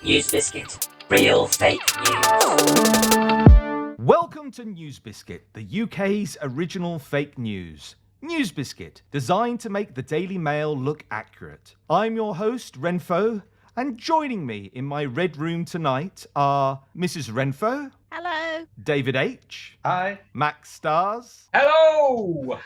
NewsBiscuit. Real fake news. Welcome to NewsBiscuit, the UK's original fake news. NewsBiscuit, designed to make the Daily Mail look accurate. I'm your host, Wrenfoe, and joining me in my red room tonight are Mrs. Wrenfoe. Hello. DavidH. Hi. Max Stars. Hello!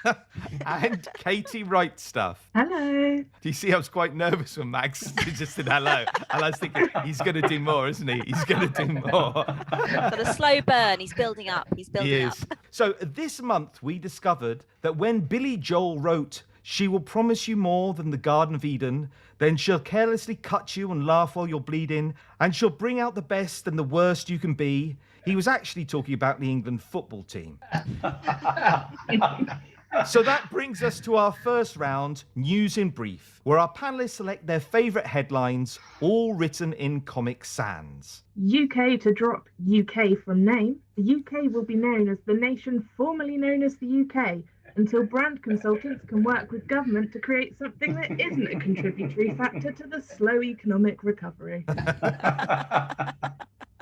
And KatieWriteStuff. Hello. Do you see I was quite nervous when Max just said hello? And I was thinking, he's going to do more, isn't he? He's going to do more. Got a slow burn. He's building up. He's building He up. is. So this month we discovered that when Billy Joel wrote, "She will promise you more than the Garden of Eden, then she'll carelessly cut you and laugh while you're bleeding, and she'll bring out the best and the worst you can be," he was actually talking about the England football team. So that brings us to our first round, News in Brief, where our panellists select their favourite headlines, all written in Comic Sans. UK to drop UK from name. The UK will be known as the nation formerly known as the UK until brand consultants can work with government to create something that isn't a contributory factor to the slow economic recovery.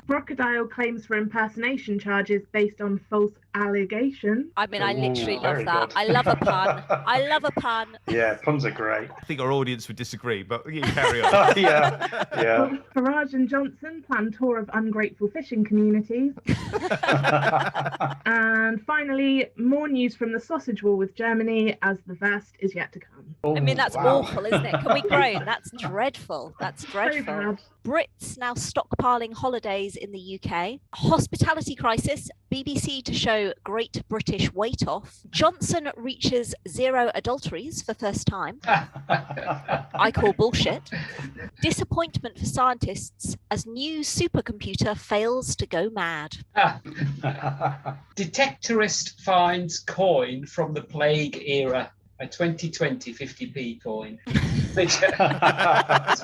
Crocodile claims for impersonation charges based on false allegations. I mean, I literally love very that. good. I love a pun. I love a pun. Yeah, puns are great. I think our audience would disagree, but you carry on. yeah. Farage and Johnson plan tour of ungrateful fishing communities. And finally, more news from the sausage war with Germany as the best is yet to come. I mean, that's wow. awful, isn't it? Can we groan? That's dreadful. That's dreadful. bad. Brits now stockpiling holidays in the UK. Hospitality crisis. BBC to show Great British Weight Off. Johnson reaches 0 adulteries for first time. I call bullshit. Disappointment for scientists as new supercomputer fails to go mad. Detectorist finds coin from the plague era. A 2020 50p coin. That's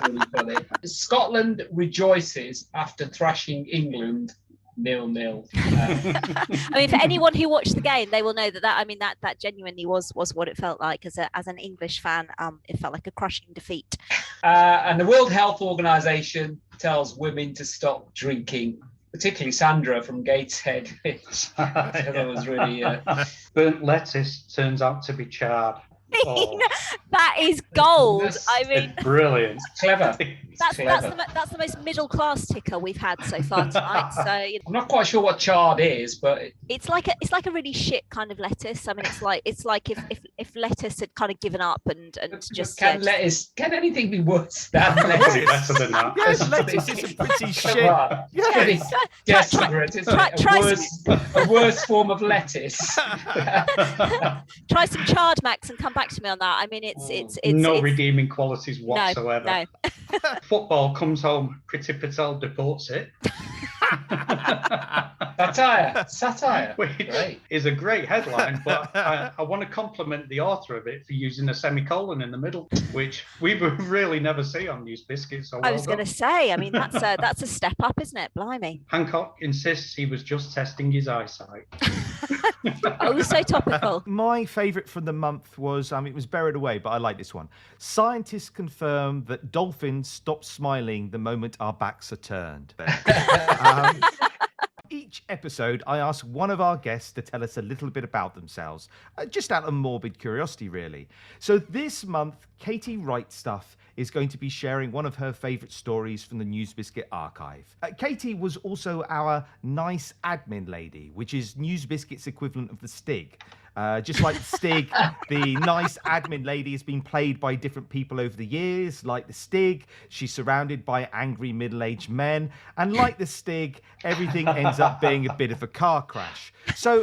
really funny. Scotland rejoices after thrashing England 0-0. I mean, for anyone who watched the game, they will know that genuinely was what it felt like as an English fan. It felt like a crushing defeat. And the World Health Organization tells women to stop drinking, particularly Sandra from Gateshead. That was really... Burnt lettuce turns out to be charred. Oh. That is gold. I mean, It's brilliant. Clever. that's the most middle class ticker we've had so far tonight. So I'm not quite sure what chard is, but it's like a really shit kind of lettuce. I mean, it's like if lettuce had kind of given up and just can anything be worse than lettuce? Better than that. Yes, lettuce is a pretty shit. Come Yes. Desperate, isn't it? A worse form of lettuce. Try some chard, Max, and come back to me on that. I mean, it's no redeeming qualities whatsoever. No. Football comes home, Priti Patel deports it. Satire. Which Great. is a great headline, but I want to compliment the author of it for using a semicolon in the middle, which we would really never see on NewsBiscuit. So I was going to say, I mean, that's a step up, isn't it? Blimey. Hancock insists he was just testing his eyesight. Oh, so topical. My favourite from the month was, it was buried away, but I like this one. Scientists confirm that dolphins stop smiling the moment our backs are turned. Each episode, I ask one of our guests to tell us a little bit about themselves, just out of morbid curiosity, really. So this month, KatieWriteStuff is going to be sharing one of her favourite stories from the NewsBiscuit archive. Katie was also our nice admin lady, which is NewsBiscuit's equivalent of the Stig. Just like the Stig, the nice admin lady has been played by different people over the years. Like the Stig, she's surrounded by angry middle-aged men. And like the Stig, everything ends up being a bit of a car crash. So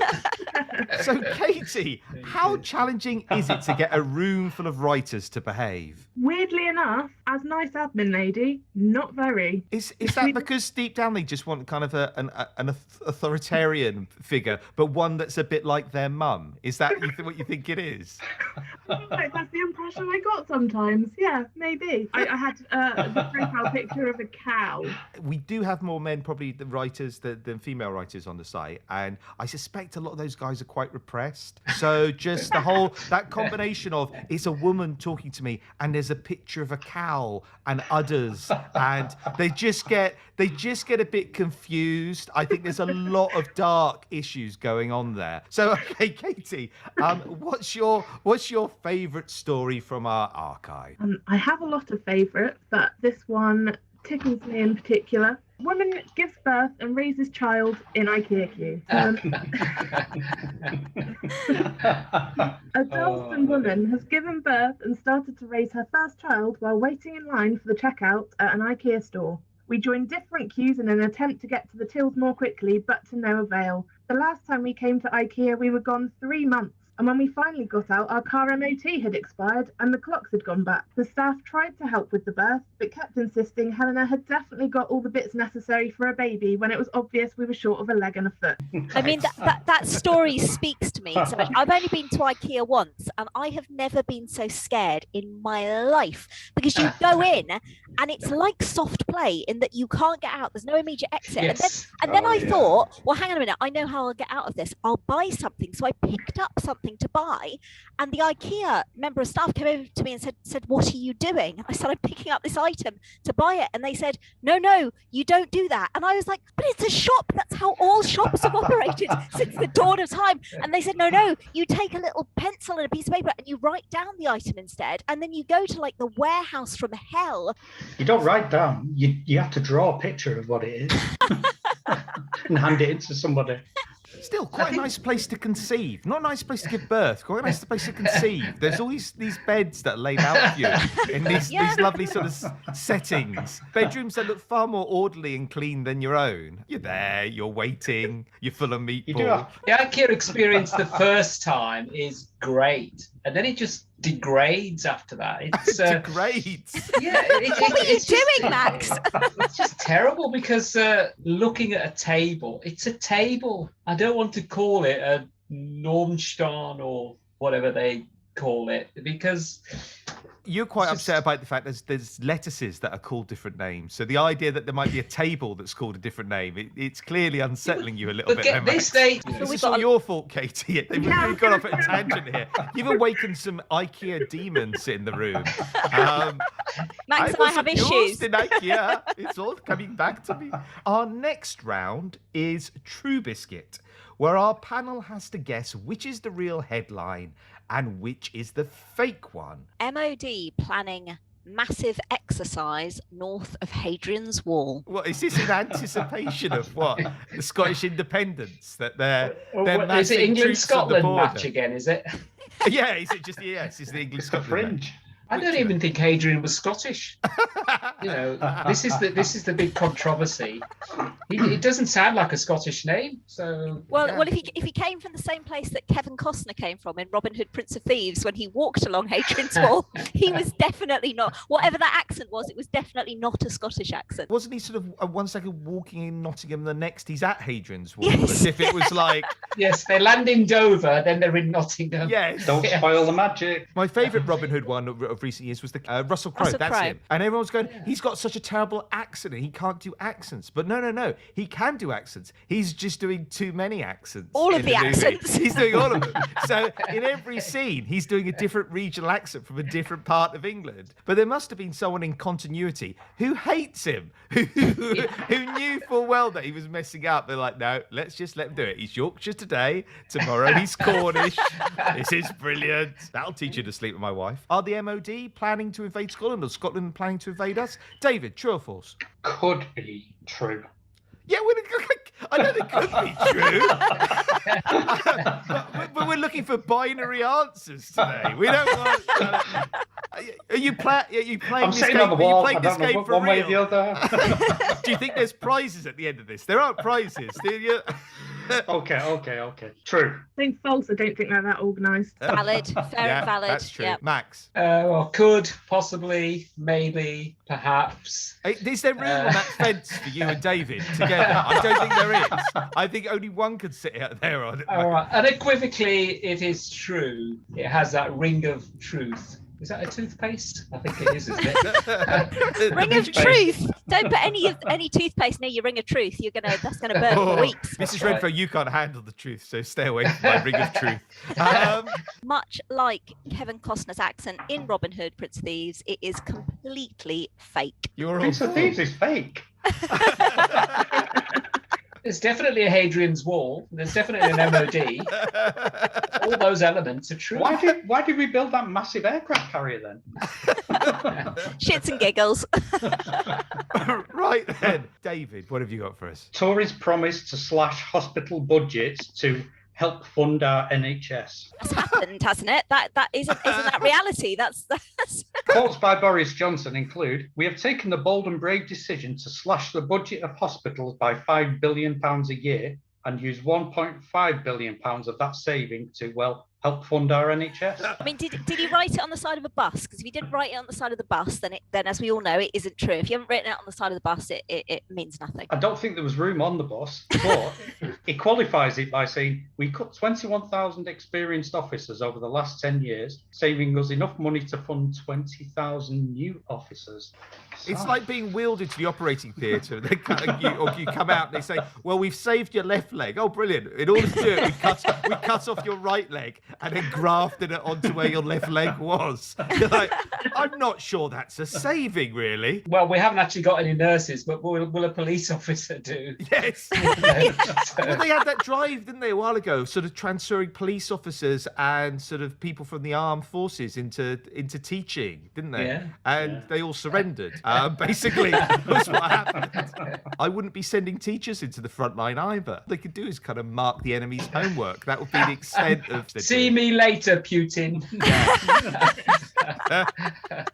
Katie, how challenging is it to get a room full of writers to behave? Weirdly enough, as nice admin lady, not very. Is that because deep down they just want kind of an authoritarian figure, but one that's a bit like their mum? Is that what you think it is? Like, that's the impression I got sometimes. Yeah, maybe. I had the profile picture of a cow. We do have more men, probably, the writers than female writers on the site, and I suspect a lot of those guys are quite repressed. So just that combination of it's a woman talking to me, and there's a picture of a cow and udders, and they just get a bit confused. I think there's a lot of dark issues going on there. So, okay, Katie, what's your favourite story from our archive? I have a lot of favourites, but this one tickles me in particular. Woman gives birth and raises child in IKEA queue. A Dalston woman has given birth and started to raise her first child while waiting in line for the checkout at an IKEA store. We joined different queues in an attempt to get to the tills more quickly, but to no avail. The last time we came to IKEA, we were gone 3 months. And when we finally got out, our car MOT had expired and the clocks had gone back. The staff tried to help with the birth, but kept insisting Helena had definitely got all the bits necessary for a baby when it was obvious we were short of a leg and a foot. I mean, that story speaks to me so much. I've only been to IKEA once, and I have never been so scared in my life, because you go in and it's like soft play in that you can't get out. There's no immediate exit. Yes. And then I thought, well, hang on a minute, I know how I'll get out of this. I'll buy something. So I picked up something to buy, and the IKEA member of staff came over to me and said, what are you doing? I said, I'm picking up this item to buy it. And they said, no, you don't do that. And I was like, but it's a shop. That's how all shops have operated since the dawn of time. And they said, no, you take a little pencil and a piece of paper and you write down the item instead. And then you go to like the warehouse from hell. You don't write down. You have to draw a picture of what it is and hand it in to somebody. Still, quite a nice place to conceive. Not a nice place to give birth. Quite a nice place to conceive. There's all these beds that are laid out for you in these lovely sort of settings. Bedrooms that look far more orderly and clean than your own. You're there, you're waiting, you're full of meatball. The IKEA experience the first time is great, and then it just degrades after that. It's degrades. Yeah. What were you doing, Max? It's just terrible because looking at a table, it's a table. I don't want to call it a Normstein or whatever they call it, because you're quite upset about the fact there's lettuces that are called different names. So the idea that there might be a table that's called a different name, it's clearly unsettling you a little bit. Get this, this is all your fault, Katie. We've gone off at a tangent here. You've awakened some IKEA demons in the room. Max and I have issues. In IKEA. It's all coming back to me. Our next round is True Biscuit, where our panel has to guess which is the real headline and which is the fake one. MOD planning massive exercise north of Hadrian's Wall. What is this in anticipation of what? The Scottish independence? That they're is it England-Scotland match again, is it? Yeah, is it just it's the England-Scotland fringe. I don't even think Hadrian was Scottish. This is the big controversy. It doesn't sound like a Scottish name. So well, if he came from the same place that Kevin Costner came from in Robin Hood, Prince of Thieves, when he walked along Hadrian's Wall, he was definitely not. Whatever that accent was, it was definitely not a Scottish accent. Wasn't he sort of 1 second walking in Nottingham, the next he's at Hadrian's Wall, yes. As if it was like yes, they land in Dover, then they're in Nottingham. Yes, don't spoil the magic. My favourite Robin Hood one of recent years was the Russell Crowe. That's him. And everyone's going, he's got such a terrible accent and he can't do accents. But no, he can do accents. He's just doing too many accents. All of the accents. He's doing all of them. So in every scene, he's doing a different regional accent from a different part of England. But there must have been someone in continuity who hates him, who knew full well that he was messing up. They're like, no, let's just let him do it. He's Yorkshire today. Tomorrow he's Cornish. This is brilliant. That'll teach you to sleep with my wife. Are the MOD planning to invade Scotland, or Scotland planning to invade us? David, true or false? Could be true. Yeah, I know it could be true. but we're looking for binary answers today. We don't want. Are you playing I'm this sitting game? on the wall. Are you playing this game for one real? way or the other. Do you think there's prizes at the end of this? There aren't prizes. Okay. True. I think false. I don't think they're that organised. Valid, fair and valid. That's true. Yeah. Max, Well, could, possibly, maybe, perhaps. is there room on that fence for you and David together? I don't think there is. I think only one could sit out there on it. All right. Unequivocally, it is true. It has that ring of truth. Is that a toothpaste? I think it is, isn't it? Ring of truth. Don't put any toothpaste near your ring of truth. That's gonna burn for weeks. Mrs. right. Wrenfoe, you can't handle the truth, so stay away from my ring of truth. Much like Kevin Costner's accent in Robin Hood, Prince of Thieves, it is completely fake. You're all Prince of Thieves is fake. There's definitely a Hadrian's Wall. There's definitely an MOD. All those elements are true. Why did we build that massive aircraft carrier then? Shits and giggles. Right then, David, what have you got for us? Tories promised to slash hospital budgets to help fund our NHS. That's happened, hasn't it? That isn't that reality? That's Quotes by Boris Johnson include, "We have taken the bold and brave decision to slash the budget of hospitals by £5 billion a year and use £1.5 billion of that saving to, help fund our NHS." I mean, did he write it on the side of a bus? Because if he didn't write it on the side of the bus, then as we all know, it isn't true. If you haven't written it on the side of the bus, it means nothing. I don't think there was room on the bus, but he qualifies it by saying, "We cut 21,000 experienced officers over the last 10 years, saving us enough money to fund 20,000 new officers." It's like being wheeled into the operating theatre. Or you come out and they say, "Well, we've saved your left leg." Oh, brilliant! In order to do it, we cut off your right leg and then grafted it onto where your left leg was. You're like, I'm not sure that's a saving, really. Well, we haven't actually got any nurses, but will a police officer do? Yes. Well, they had that drive, didn't they, a while ago, sort of transferring police officers and sort of people from the armed forces into teaching, didn't they? Yeah. And they all surrendered. Basically, that's what happened. I wouldn't be sending teachers into the front line either. All they could do is kind of mark the enemy's homework. That would be the extent of the See me later, Putin.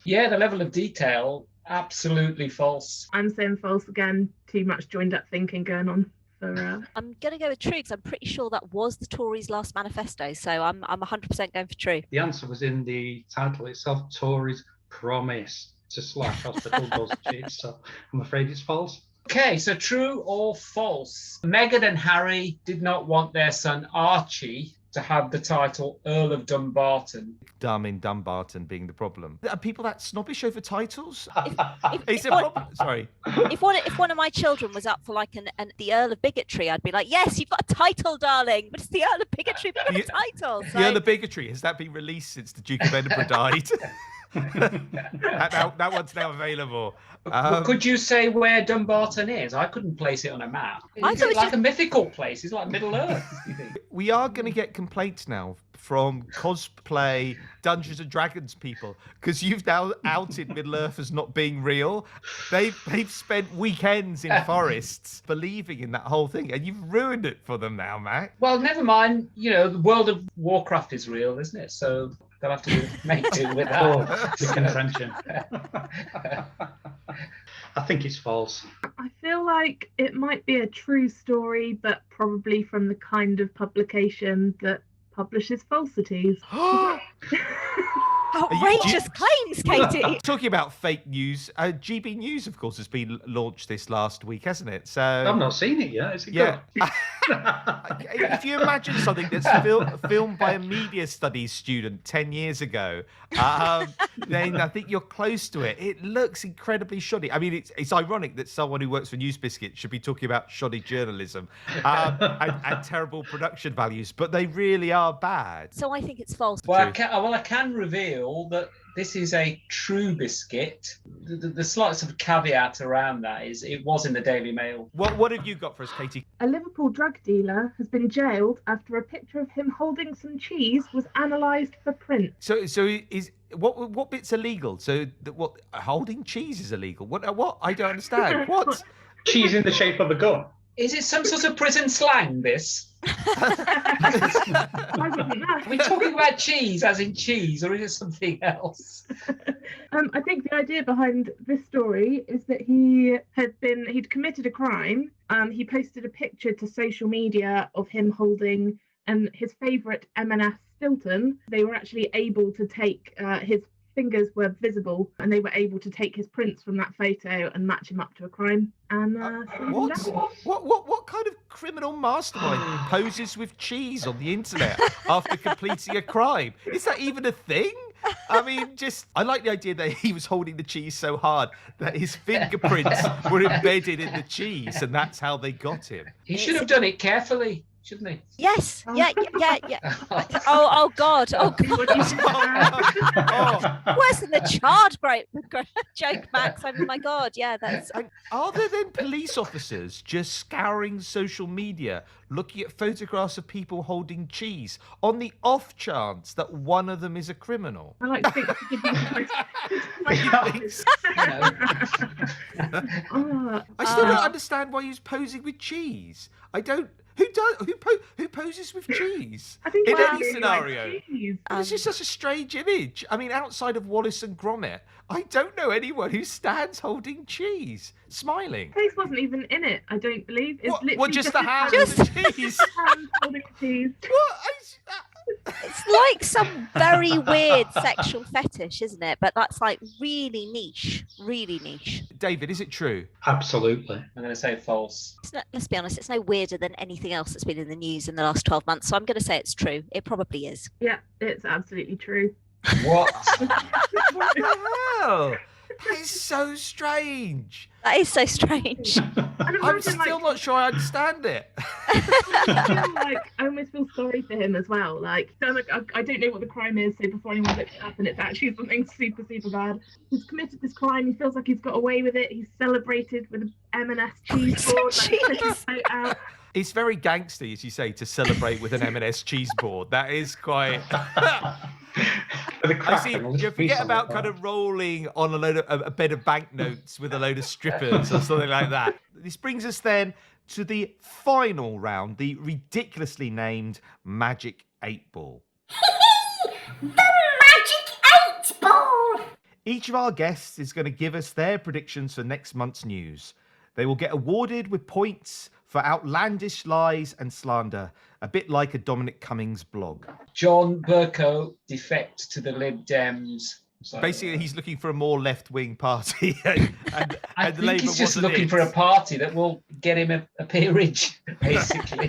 Yeah, the level of detail, absolutely false. I'm saying false again. Too much joined up thinking going on. I'm going to go with true because I'm pretty sure that was the Tories' last manifesto. So I'm 100% going for true. The answer was in the title itself, Tories promise to slash hospital budgets. So I'm afraid it's false. Okay, so true or false? Meghan and Harry did not want their son Archie to have the title Earl of Dumbarton. Dumbarton being the problem. Are people that snobbish over titles? Sorry. If one of my children was up for like the Earl of Bigotry, I'd be like, yes, you've got a title, darling, but it's the Earl of Bigotry, but a title. So... The Earl of Bigotry, has that been released since the Duke of Edinburgh died? that one's now available. Could you say where Dumbarton is? I couldn't place it on a map. It's like a mythical place. It's like Middle Earth. You think? We are going to get complaints now from cosplay Dungeons and Dragons people because you've now outed Middle Earth as not being real. They've spent weekends in forests believing in that whole thing, and you've ruined it for them now, Matt. Well, never mind. The World of Warcraft is real, isn't it? So they'll have to make do with that. The contention. I think it's false. I feel like it might be a true story, but probably from the kind of publication that publishes falsities. Outrageous claims, Katie. Talking about fake news, GB News, of course, has been launched this last week, hasn't it? So I've not seen it yet. Is it good? If you imagine something that's filmed by a media studies student 10 years ago, then I think you're close to it. It looks incredibly shoddy. I mean, it's ironic that someone who works for NewsBiscuit should be talking about shoddy journalism and terrible production values, but they really are bad. So I think it's false. Well, I can reveal that this is a true biscuit. The slight sort of caveat around that is it was in the Daily Mail. What have you got for us, Katie? A Liverpool drug dealer has been jailed after a picture of him holding some cheese was analysed for print. So is what bit's illegal? So holding cheese is illegal? What? I don't understand. What? Cheese in the shape of a gun. Is it some sort of prison slang, this? I wouldn't know. Are we talking about cheese, as in cheese, or is it something else? I think the idea behind this story is that he'd committed a crime. He posted a picture to social media of him holding his favourite M&S Stilton. They were actually able to take his fingers were visible, and they were able to take his prints from that photo and match him up to a crime. And what kind of criminal mastermind poses with cheese on the internet after completing a crime? Is that even a thing? I mean, I like the idea that he was holding the cheese so hard that his fingerprints were embedded in the cheese, and that's how they got him. He should have done it carefully, shouldn't he? Yes. Yeah. Oh God. Oh God. Worse than the charred grape joke, Max. Oh my God. Yeah, that's. And are there then police officers just scouring social media, looking at photographs of people holding cheese on the off chance that one of them is a criminal? I like to think I still don't understand why he's posing with cheese. I don't. Who poses with cheese I think in Wow. any scenario? Like cheese. It's just such a strange image. I mean, outside of Wallace and Gromit, I don't know anyone who stands holding cheese, smiling. Face wasn't even in it, I don't believe. It's literally What, just the his hand hand. and the cheese? Hand holding cheese. What? It's like some very weird sexual fetish, isn't it? But that's like really niche. Really niche. David, is it true? Absolutely. I'm going to say false. Let's be honest, it's no weirder than anything else that's been in the news in the last 12 months. So I'm going to say it's true. It probably is. Yeah, it's absolutely true. What? What the hell? That is so strange. That is so strange. I'm still not sure I understand it. I almost feel sorry for him as well. I don't know what the crime is, so before anyone looks it up, and it's actually something super, super bad. He's committed this crime. He feels like he's got away with it. He's celebrated with an M&S cheese board. Put his foot out. It's very gangsty, as you say, to celebrate with an M&S cheese board. That is quite. I see. You forget about kind of rolling on a bed of banknotes with a load of strippers or something like that. This brings us then to the final round, the ridiculously named Magic 8 Ball. The Magic 8 Ball! Each of our guests is going to give us their predictions for next month's news. They will get awarded with points for outlandish lies and slander, a bit like a Dominic Cummings blog. John Bercow defect to the Lib Dems. So, Basically, he's looking for a more left-wing party, and I the think Labour he's just wasn't looking it. for a party that will get him a peerage, basically.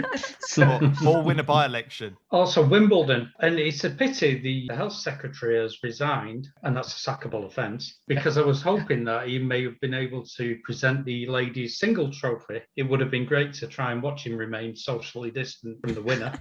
or win a by-election. Also, Wimbledon, and it's a pity the health secretary has resigned, and that's a sackable offence, because I was hoping that he may have been able to present the ladies' single trophy. It would have been great to try and watch him remain socially distant from the winner.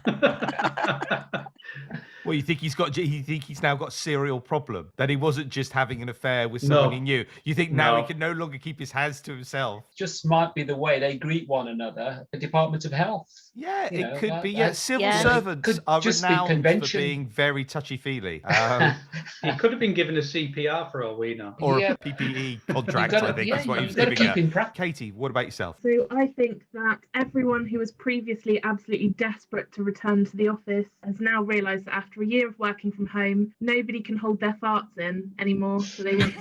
Well, you think he's now got a serial problem, that he wasn't just having an affair with someone he knew. You think now he can no longer keep his hands to himself. Just might be the way they greet one another at the Department of Health. Yeah, You know, it could that- be. Yeah, that's- civil Yeah. servants Could are just be renowned for convention. being very touchy-feely. He could have been given a CPR for all we know. Or Yeah. a PPE contract, You've gotta- I think that's what he was you've got to giving keep her. in practice. Katie, what about yourself? So I think that everyone who was previously absolutely desperate to return to the office has now realised that after a year of working from home, nobody can hold their farts in anymore. So they want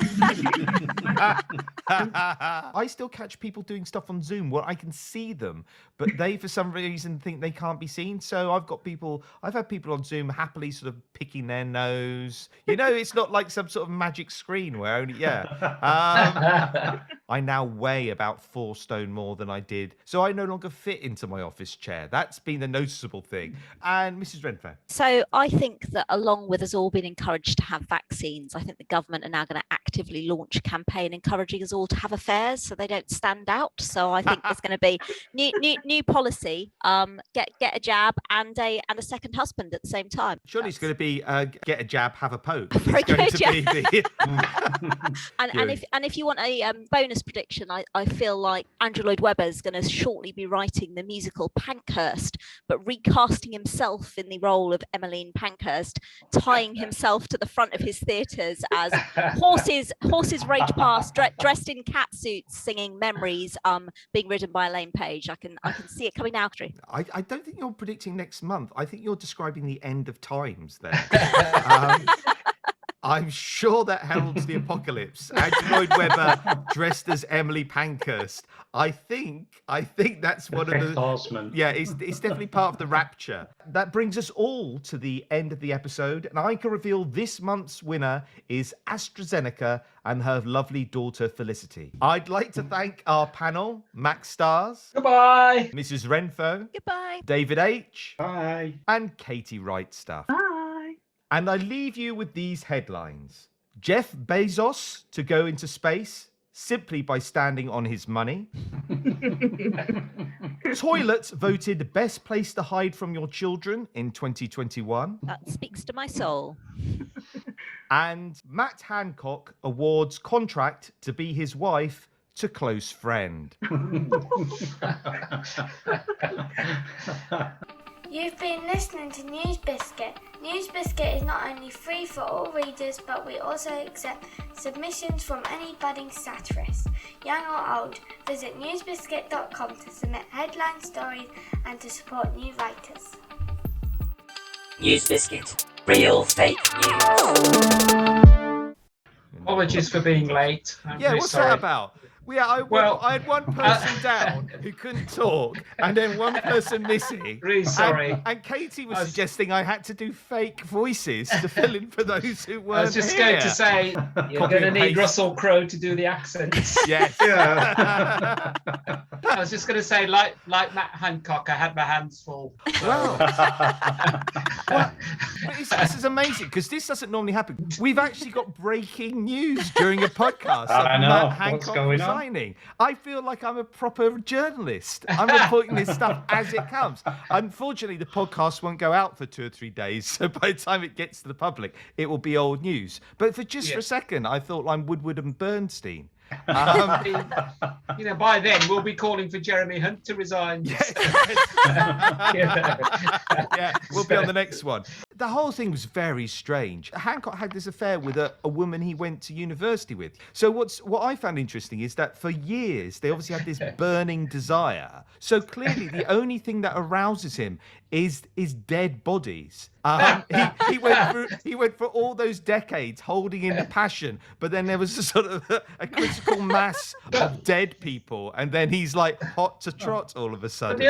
I still catch people doing stuff on Zoom where I can see them, but they for some reason think they can't be seen. So I've had people on Zoom happily sort of picking their nose. You know, it's not like some sort of magic screen where only I now weigh about 4 stone more than I did, so I no longer fit into my office chair. That's been a noticeable thing. And Mrs. Wrenfoe. So I think that along with us all being encouraged to have vaccines, I think the government are now going to actively launch a campaign encouraging us all to have affairs so they don't stand out. So I think there's going to be new policy, get a jab and a second husband at the same time. Surely it's going to be get a jab, have a poke. Very It's going good, to be the... And if you want a bonus bonus prediction. I feel like Andrew Lloyd Webber is going to shortly be writing the musical Pankhurst, but recasting himself in the role of Emmeline Pankhurst, tying himself to the front of his theatres as horses rage past, dressed in cat suits, singing Memories, being ridden by Elaine Page. I can see it coming now. I don't think you're predicting next month. I think you're describing the end of times there. I'm sure that heralds the apocalypse. Andrew Lloyd Webber dressed as Emily Pankhurst. I think that's one of the Horseman. Yeah, it's definitely part of the rapture. That brings us all to the end of the episode, and I can reveal this month's winner is AstraZeneca and her lovely daughter Felicity. I'd like to thank our panel: Max Stars, Goodbye. Mrs. Wrenfoe, Goodbye. DavidH, Bye. and KatieWriteStuff. Bye. And I leave you with these headlines. Jeff Bezos to go into space simply by standing on his money. Toilets voted best place to hide from your children in 2021. That speaks to my soul. And Matt Hancock awards contract to be his wife to close friend. You've been listening to NewsBiscuit. NewsBiscuit is not only free for all readers, but we also accept submissions from any budding satirists, young or old. Visit newsbiscuit.com to submit headline stories and to support new writers. NewsBiscuit. Real fake news. Apologies for being late. I'm Yeah, really what's sorry. that about? I had one person down who couldn't talk, and then one person missing. Really sorry. And Katie was suggesting I had to do fake voices to fill in for those who weren't I was just here. going to say, you're Copy going to and need paste. Russell Crowe to do the accents. Yes. Yeah. I was just going to say, like Matt Hancock, I had my hands full. Well, but this is amazing because this doesn't normally happen. We've actually got breaking news during a podcast. I of know. Matt What's Hancock going on? resigning. I feel like I'm a proper journalist. I'm reporting this stuff as it comes. Unfortunately, the podcast won't go out for 2 or 3 days, so by the time it gets to the public, it will be old news. But for a second, I thought I'm Woodward and Bernstein. By then we'll be calling for Jeremy Hunt to resign. Yeah, we'll be on the next one. The whole thing was very strange. Hancock had this affair with a woman he went to university with. So what I found interesting is that for years they obviously had this burning desire. So clearly the only thing that arouses him is dead bodies. He went for all those decades holding in the passion, but then there was a sort of a critical mass of dead people, and then he's like hot to trot all of a sudden. But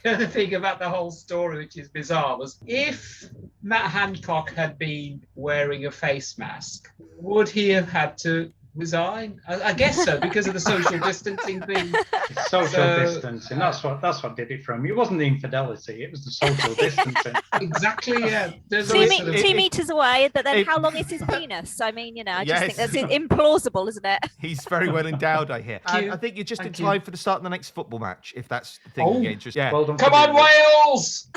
the other thing about the whole story, which is bizarre, was if Matt Hancock had been wearing a face mask, would he have had to resign? I guess so, because of the social distancing thing. Social distancing. That's what did it for him. It wasn't the infidelity, it was the social distancing. Exactly, yeah. There's 2 always sort of- meters away, but then how long is his penis? I mean, I just think Yes. that's implausible, isn't it? He's very well endowed, I hear. Thank And you. I think you're just Thank in time for the start of the next football match, if that's the thing Oh. you get interested. Yeah. Well done. Come on, Wales!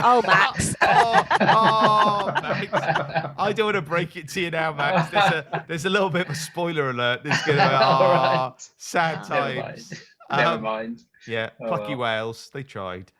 Oh, Max. Max. I don't want to break it to you now, Max. There's a little bit of a spoiler alert. There's going to be, All right. sad Never times. mind. Never mind. Yeah, Oh, plucky well. Wales. They tried.